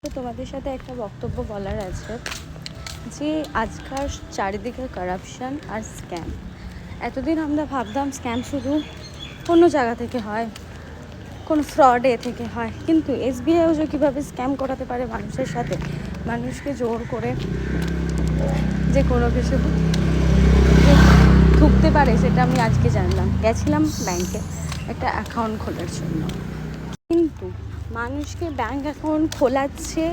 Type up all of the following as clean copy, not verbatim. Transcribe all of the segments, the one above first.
তো তোমাদের সাথে একটা বক্তব্য বলার আছে যে আজকাল চারিদিকে কারাপশান আর স্ক্যাম। এতদিন আমরা ভাবতাম স্ক্যাম শুধু অন্য জায়গা থেকে হয়, কোনো ফ্রড থেকে হয়, কিন্তু এসবিআইও যে কীভাবে স্ক্যাম করাতে পারে মানুষের সাথে, মানুষকে জোর করে যে কোনো কিছু ঢুকতে পারে, সেটা আমি আজকে জানলাম। গেছিলাম ব্যাংকে একটা অ্যাকাউন্ট খোলার জন্য, কিন্তু মানুষকে ব্যাঙ্ক অ্যাকাউন্ট খোলাচ্ছে,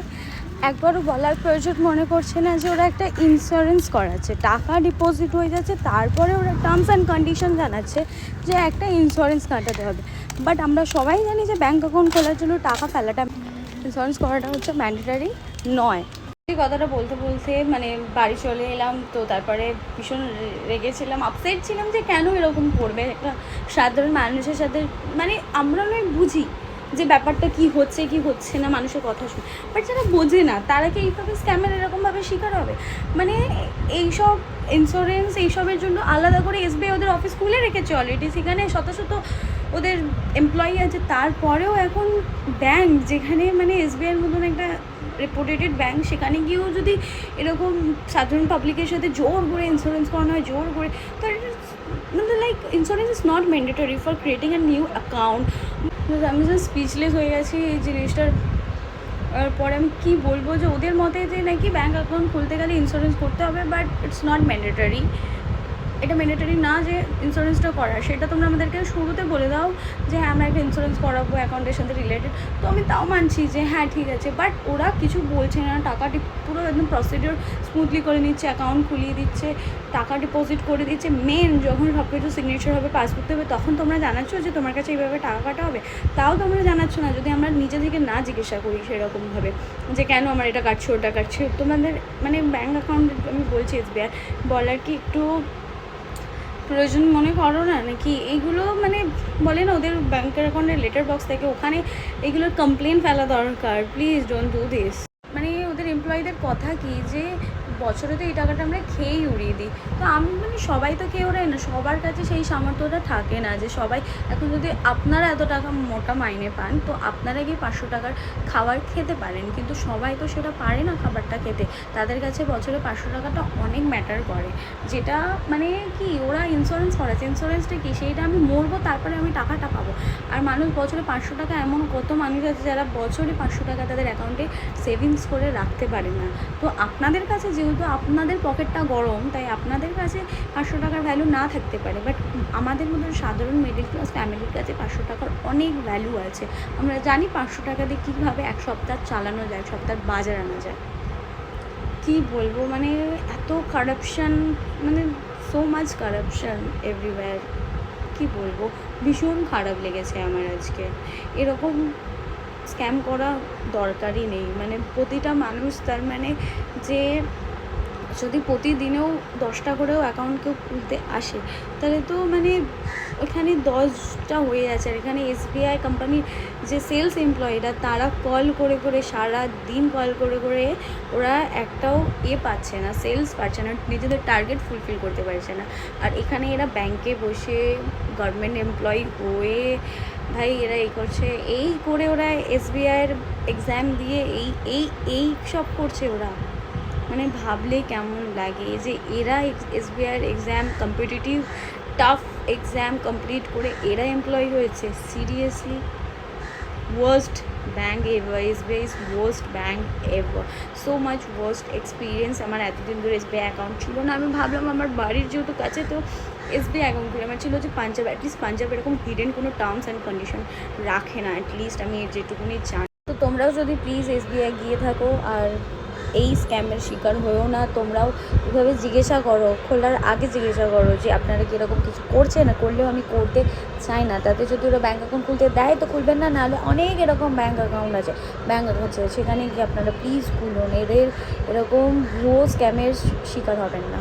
একবারও বলার প্রয়োজন মনে করছে না যে ওরা একটা ইন্স্যুরেন্স করাচ্ছে, টাকা ডিপোজিট হয়ে যাচ্ছে, তারপরে ওরা টার্মস অ্যান্ড কন্ডিশন জানাচ্ছে যে একটা ইন্স্যুরেন্স কাটাতে হবে। বাট আমরা সবাই জানি যে ব্যাঙ্ক অ্যাকাউন্ট খোলার জন্য টাকা ফেলাটা, ইন্স্যুরেন্স করাটা হচ্ছে ম্যান্ডেটারি নয়। এই কথাটা বলতে বলতে বাড়ি চলে এলাম, তো তারপরে ভীষণ রেগেছিলাম, আপসেট ছিলাম যে কেন এরকম করবে একটা সাধারণ মানুষের সাথে। আমরা নয় বুঝি যে ব্যাপারটা কি হচ্ছে কি হচ্ছে না, মানুষের কথা শুনে, বাট যারা বোঝে না তারা কি এইভাবে স্ক্যামের এরকমভাবে শিকার হবে? এইসব ইন্স্যুরেন্স এইসবের জন্য আলাদা করে এসবিআই ওদের অফিস খুলে রেখেছে অলরেডি, সেখানে শত শত ওদের এমপ্লয়ি আছে। তারপরেও এখন ব্যাংক, যেখানে এসবিআইয়ের মতন একটা রেপুটেটেড ব্যাংক, সেখানে গিয়েও যদি এরকম সাধারণ পাবলিকের সাথে জোর করে ইন্স্যুরেন্স করানো হয়, জোর করে, তো insurance is not mandatory for creating a new account. আমি জাস্ট স্পিচলেস হয়ে গেছি এই জিনিসটার পরে। আমি কী বলবো, যে ওদের মতে যে নাকি ব্যাঙ্ক অ্যাকাউন্ট খুলতে গেলে ইন্স্যুরেন্স করতে হবে, বাট ইটস নট ম্যান্ডেটরি। এটা ম্যান্ডেটরি না যে ইন্স্যুরেন্সটা করার, সেটা তোমরা আমাদেরকে শুরুতে বলে দাও যে হ্যাঁ আমরা একটা ইন্স্যুরেন্স করাবো অ্যাকাউন্টের সাথে রিলেটেড, তো আমি তাও মানছি যে হ্যাঁ ঠিক আছে। বাট ওরা কিছু বলছে না, টাকাটি পুরো একদম প্রসিডিওর স্মুথলি করে নিচ্ছে, অ্যাকাউন্ট খুলিয়ে দিচ্ছে, টাকা ডিপোজিট করে দিচ্ছে। মেন যখন সব কিছু সিগনেচার হবে, পাসবুক দেবে, তখন তোমরা জানাচ্ছ যে তোমার কাছে এইভাবে টাকা কাটা হবে, তাও তোমরা জানাচ্ছ না। যদি আমরা নিজে থেকে না জিজ্ঞাসা করি সেরকমভাবে যে কেন আমার এটা কাটছে ওটা কাটছে, তোমাদের ব্যাঙ্ক অ্যাকাউন্ট আমি বলছি এসবিআই বলার কি একটু প্রয়োজন মনে করো না নাকি? এইগুলো বলে না ওদের ব্যাঙ্কের অ্যাকাউন্টের লেটার বক্স থেকে, ওখানে এগুলোর কমপ্লেন ফেলা দরকার। Please don't do this. ওদের এমপ্লয়ীদের কথা কি যে বছরে তো এই টাকাটা আমরা খেয়েই উড়িয়ে দিই। তো আমি সবাই তো খেয়ে ওড়াই না, সবার কাছে সেই সামর্থ্যটা থাকে না যে সবাই। এখন যদি আপনারা এত টাকা মোটা মাইনে পান, তো আপনারা গিয়ে 500 টাকার খাবার খেতে পারেন, কিন্তু সবাই তো সেটা পারে না খাবারটা খেতে। তাদের কাছে বছরে 500 টাকাটা অনেক ম্যাটার করে, যেটা কি ওরা ইন্স্যুরেন্স করাচ্ছে। ইন্স্যুরেন্সটা কি, সেইটা আমি মরবো তারপরে আমি টাকাটা পাবো। আর মানুষ বছরে 500 টাকা, এমন কত মানুষ আছে যারা বছরে 500 টাকা তাদের অ্যাকাউন্টে সেভিংস করে রাখতে পারে না। তো আপনাদের কাছে যেহেতু আপনাদের পকেটটা গরম, তাই আপনাদের কাছে 500 টাকার ভ্যালু না থাকতে পারে, বাট আমাদের মধ্যে সাধারণ মিডল ক্লাস ফ্যামিলির কাছে 500 টাকার অনেক ভ্যালু আছে। আমরা জানি 500 টাকা দিয়ে কীভাবে এক সপ্তাহ চালানো যায়, এক সপ্তাহ বাজার আনা যায়। কি বলবো, এত corruption, so much corruption everywhere. কি বলবো, ভীষণ খারাপ লেগেছে আমার আজকে। এরকম স্ক্যাম করা দরকারই নেই। প্রতিটা মানুষ তার যে যদি প্রতিদিনেও 10টা করেও অ্যাকাউন্ট কেউ খুলতে আসে, তাহলে তো ওখানে 10টা হয়ে যাচ্ছে। আর এখানে এসবিআই কোম্পানির যে সেলস এমপ্লয়িরা, তারা কল করে করে, সারা দিন কল করে করে ওরা একটাও পাচ্ছে না, সেলস পাচ্ছে না, নিজেদের টার্গেট ফুলফিল করতে পারছে না। আর এখানে এরা ব্যাংকে বসে গভর্নমেন্ট এমপ্লয়ি হয়ে ভাই এরা এই করছে, এই করে ওরা এসবিআইয়ের এক্সাম দিয়ে এই সব করছে ওরা। ভাবলে কেমন লাগে যে এরা এসবিআইয়ের exam, competitive tough exam complete করে এরা এমপ্লয়ি হয়েছে। Seriously worst bank ever, SBI is worst bank ever, so much worst experience। আমার এতদিন ধরে এসবিআই অ্যাকাউন্ট ছিল না, আমি ভাবলাম আমার বাড়ির যেহেতু কাছে, তো এসবিআই অ্যাকাউন্ট খুলে আমার ছিল যে পাঞ্জাব, অ্যাটলিস্ট পাঞ্জাব এরকম হিডেন কোনো টার্মস অ্যান্ড কন্ডিশন রাখে না, অ্যাটলিস্ট আমি যেটুকুনি জানি। তো তোমরাও যদি প্লিজ এসবিআই গিয়ে থাকো আর এই স্ক্যামের শিকার হয়েও না, তোমরাও এভাবে জিজ্ঞাসা করো, খোলার আগে জিজ্ঞাসা করো যে আপনারা কি এরকম কিছু করছে না, করলেও আমি করতে চাই না। তাতে যদি ওরা ব্যাঙ্ক অ্যাকাউন্ট খুলতে দেয় তো খুলবেন না, নাহলে অনেক এরকম ব্যাঙ্ক অ্যাকাউন্ট আছে, সেখানে গিয়ে আপনারা প্লিজ খুলুন। এদের এরকম ভুয়ো স্ক্যামের শিকার হবেন না।